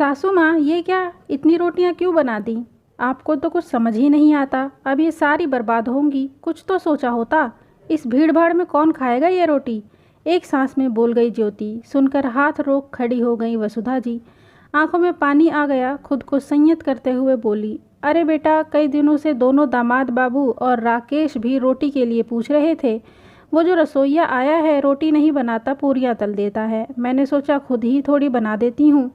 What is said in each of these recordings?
सासू माँ, ये क्या इतनी रोटियाँ क्यों बना दी? आपको तो कुछ समझ ही नहीं आता। अब ये सारी बर्बाद होंगी। कुछ तो सोचा होता। इस भीड़ भाड़ में कौन खाएगा ये रोटी? एक सांस में बोल गई ज्योति। सुनकर हाथ रोक खड़ी हो गई वसुधा जी। आंखों में पानी आ गया। खुद को संयत करते हुए बोली, अरे बेटा, कई दिनों से दोनों दामाद बाबू और राकेश भी रोटी के लिए पूछ रहे थे। वो जो रसोइया आया है रोटी नहीं बनाता, पूरियाँ तल देता है। मैंने सोचा खुद ही थोड़ी बना देती हूँ।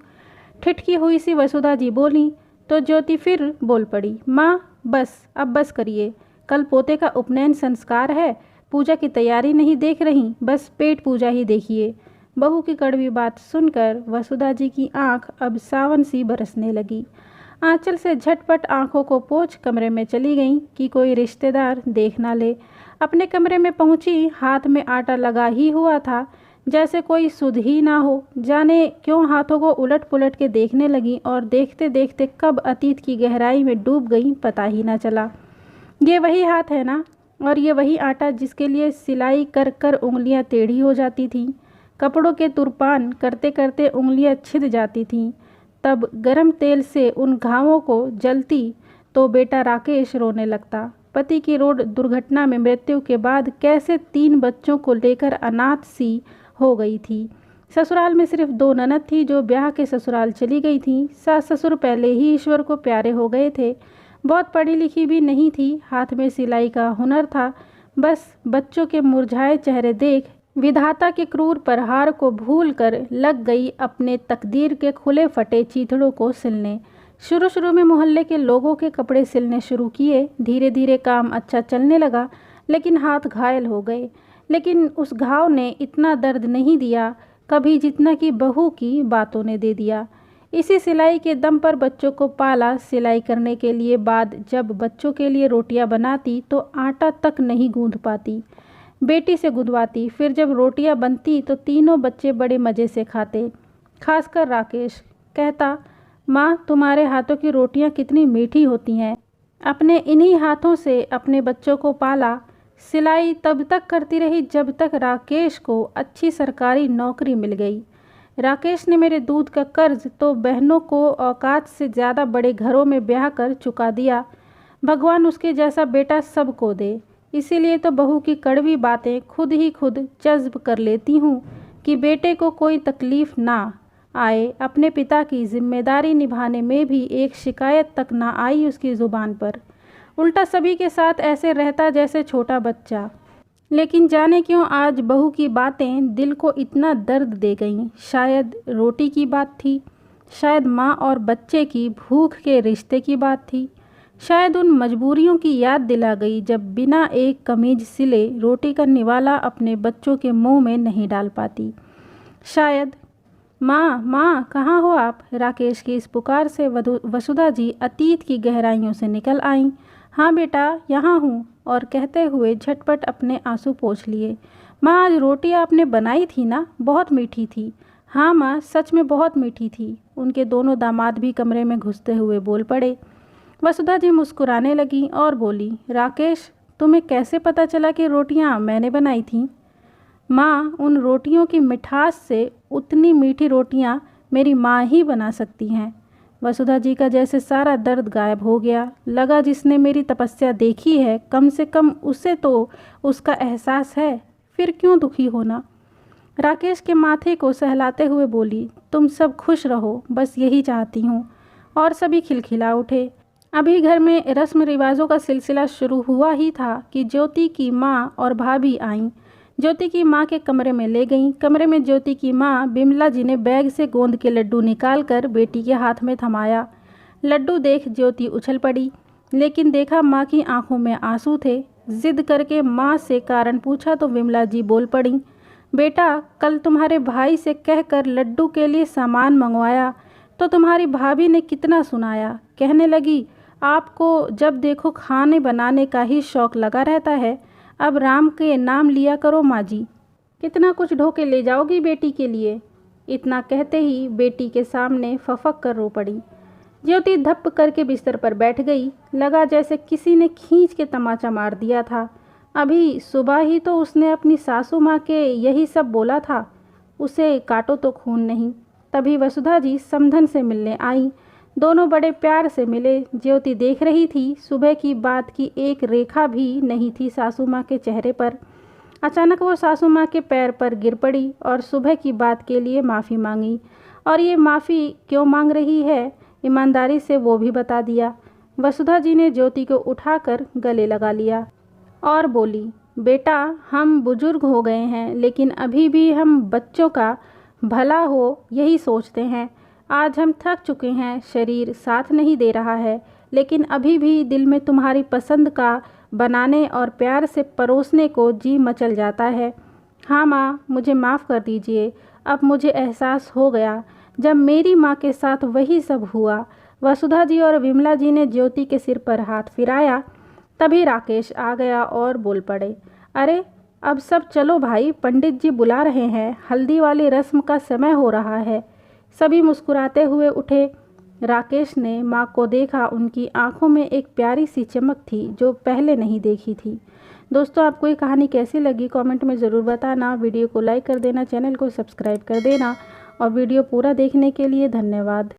ठिठकी हुई सी वसुधा जी बोली तो ज्योति फिर बोल पड़ी, माँ बस, अब बस करिए। कल पोते का उपनयन संस्कार है। पूजा की तैयारी नहीं देख रही, बस पेट पूजा ही देखिए। बहू की कड़वी बात सुनकर वसुधा जी की आंख अब सावन सी बरसने लगी। आंचल से झटपट आंखों को पोंछ कमरे में चली गईं कि कोई रिश्तेदार देख ना ले। अपने कमरे में पहुंची, हाथ में आटा लगा ही हुआ था, जैसे कोई सुध ही ना हो। जाने क्यों हाथों को उलट पुलट के देखने लगी और देखते देखते कब अतीत की गहराई में डूब गई पता ही ना चला। ये वही हाथ है ना, और ये वही आटा जिसके लिए सिलाई कर कर उंगलियां टेढ़ी हो जाती थीं, कपड़ों के तुरपान करते करते उंगलियां छिद जाती थीं। तब गरम तेल से उन घावों को जलती तो बेटा राकेश रोने लगता। पति की रोड दुर्घटना में मृत्यु के बाद कैसे 3 बच्चों को लेकर अनाथ सी हो गई थी। ससुराल में सिर्फ 2 ननद थी जो ब्याह के ससुराल चली गई थी। सास ससुर पहले ही ईश्वर को प्यारे हो गए थे। बहुत पढ़ी लिखी भी नहीं थी, हाथ में सिलाई का हुनर था। बस बच्चों के मुरझाए चेहरे देख विधाता के क्रूर प्रहार को भूल कर लग गई अपने तकदीर के खुले फटे चीथड़ों को सिलने। शुरू शुरू में मोहल्ले के लोगों के कपड़े सिलने शुरू किए। धीरे धीरे काम अच्छा चलने लगा, लेकिन हाथ घायल हो गए। लेकिन उस घाव ने इतना दर्द नहीं दिया कभी जितना कि बहू की बातों ने दे दिया। इसी सिलाई के दम पर बच्चों को पाला। सिलाई करने के लिए बाद जब बच्चों के लिए रोटियां बनाती तो आटा तक नहीं गूंथ पाती, बेटी से गुदवाती। फिर जब रोटियां बनती तो तीनों बच्चे बड़े मज़े से खाते। खासकर राकेश कहता, माँ तुम्हारे हाथों की रोटियां कितनी मीठी होती हैं। अपने इन्हीं हाथों से अपने बच्चों को पाला। सिलाई तब तक करती रही जब तक राकेश को अच्छी सरकारी नौकरी मिल गई। राकेश ने मेरे दूध का कर्ज तो बहनों को औकात से ज़्यादा बड़े घरों में ब्याह कर चुका दिया। भगवान उसके जैसा बेटा सबको दे। इसीलिए तो बहू की कड़वी बातें खुद ही खुद जज्ब कर लेती हूँ कि बेटे को कोई तकलीफ़ ना आए। अपने पिता की जिम्मेदारी निभाने में भी एक शिकायत तक ना आई उसकी ज़ुबान पर। उल्टा सभी के साथ ऐसे रहता जैसे छोटा बच्चा। लेकिन जाने क्यों आज बहू की बातें दिल को इतना दर्द दे गईं। शायद रोटी की बात थी, शायद माँ और बच्चे की भूख के रिश्ते की बात थी, शायद उन मजबूरियों की याद दिला गई जब बिना एक कमीज सिले रोटी का निवाला अपने बच्चों के मुंह में नहीं डाल पाती। शायद माँ, माँ कहाँ हो आप? राकेश की इस पुकार से वसुधा जी अतीत की गहराइयों से निकल आईं। हाँ बेटा, यहाँ हूँ, और कहते हुए झटपट अपने आंसू पोंछ लिए। माँ, आज रोटी आपने बनाई थी ना, बहुत मीठी थी। हाँ माँ, सच में बहुत मीठी थी। उनके दोनों दामाद भी कमरे में घुसते हुए बोल पड़े। वसुधा जी मुस्कुराने लगी और बोली, राकेश तुम्हें कैसे पता चला कि रोटियाँ मैंने बनाई थीं? माँ, उन रोटियों की मिठास से उतनी मीठी रोटियाँ मेरी माँ ही बना सकती हैं। वसुधा जी का जैसे सारा दर्द गायब हो गया। लगा जिसने मेरी तपस्या देखी है कम से कम उसे तो उसका एहसास है, फिर क्यों दुखी होना। राकेश के माथे को सहलाते हुए बोली, तुम सब खुश रहो, बस यही चाहती हूँ। और सभी खिलखिला उठे। अभी घर में रस्म रिवाजों का सिलसिला शुरू हुआ ही था कि ज्योति की माँ और भाभी आईं। ज्योति की माँ के कमरे में ले गईं। कमरे में ज्योति की माँ बिमला जी ने बैग से गोंद के लड्डू निकालकर बेटी के हाथ में थमाया। लड्डू देख ज्योति उछल पड़ी, लेकिन देखा माँ की आंखों में आंसू थे। जिद करके माँ से कारण पूछा तो बिमला जी बोल पड़ी, बेटा कल तुम्हारे भाई से कहकर लड्डू के लिए सामान मंगवाया तो तुम्हारी भाभी ने कितना सुनाया। कहने लगी, आपको जब देखो खाने बनाने का ही शौक़ लगा रहता है, अब राम के नाम लिया करो माँ जी। कितना कुछ ढो के ले जाओगी बेटी के लिए। इतना कहते ही बेटी के सामने फफक कर रो पड़ी। ज्योति धप्प करके बिस्तर पर बैठ गई। लगा जैसे किसी ने खींच के तमाचा मार दिया था। अभी सुबह ही तो उसने अपनी सासू माँ के यही सब बोला था, उसे काटो तो खून नहीं। तभी वसुधा जी समधन से मिलने आई। दोनों बड़े प्यार से मिले। ज्योति देख रही थी, सुबह की बात की एक रेखा भी नहीं थी सासू माँ के चेहरे पर। अचानक वो सासू माँ के पैर पर गिर पड़ी और सुबह की बात के लिए माफ़ी मांगी। और ये माफ़ी क्यों मांग रही है, ईमानदारी से वो भी बता दिया। वसुधा जी ने ज्योति को उठाकर गले लगा लिया और बोली, बेटा हम बुजुर्ग हो गए हैं, लेकिन अभी भी हम बच्चों का भला हो यही सोचते हैं। आज हम थक चुके हैं, शरीर साथ नहीं दे रहा है, लेकिन अभी भी दिल में तुम्हारी पसंद का बनाने और प्यार से परोसने को जी मचल जाता है। हाँ माँ, मुझे माफ़ कर दीजिए। अब मुझे एहसास हो गया जब मेरी माँ के साथ वही सब हुआ। वसुधा जी और विमला जी ने ज्योति के सिर पर हाथ फिराया। तभी राकेश आ गया और बोल पड़े, अरे अब सब चलो भाई, पंडित जी बुला रहे हैं, हल्दी वाली रस्म का समय हो रहा है। सभी मुस्कुराते हुए उठे। राकेश ने माँ को देखा। उनकी आंखों में एक प्यारी सी चमक थी जो पहले नहीं देखी थी। दोस्तों, आपको ये कहानी कैसी लगी कमेंट में ज़रूर बताना। वीडियो को लाइक कर देना, चैनल को सब्सक्राइब कर देना और वीडियो पूरा देखने के लिए धन्यवाद।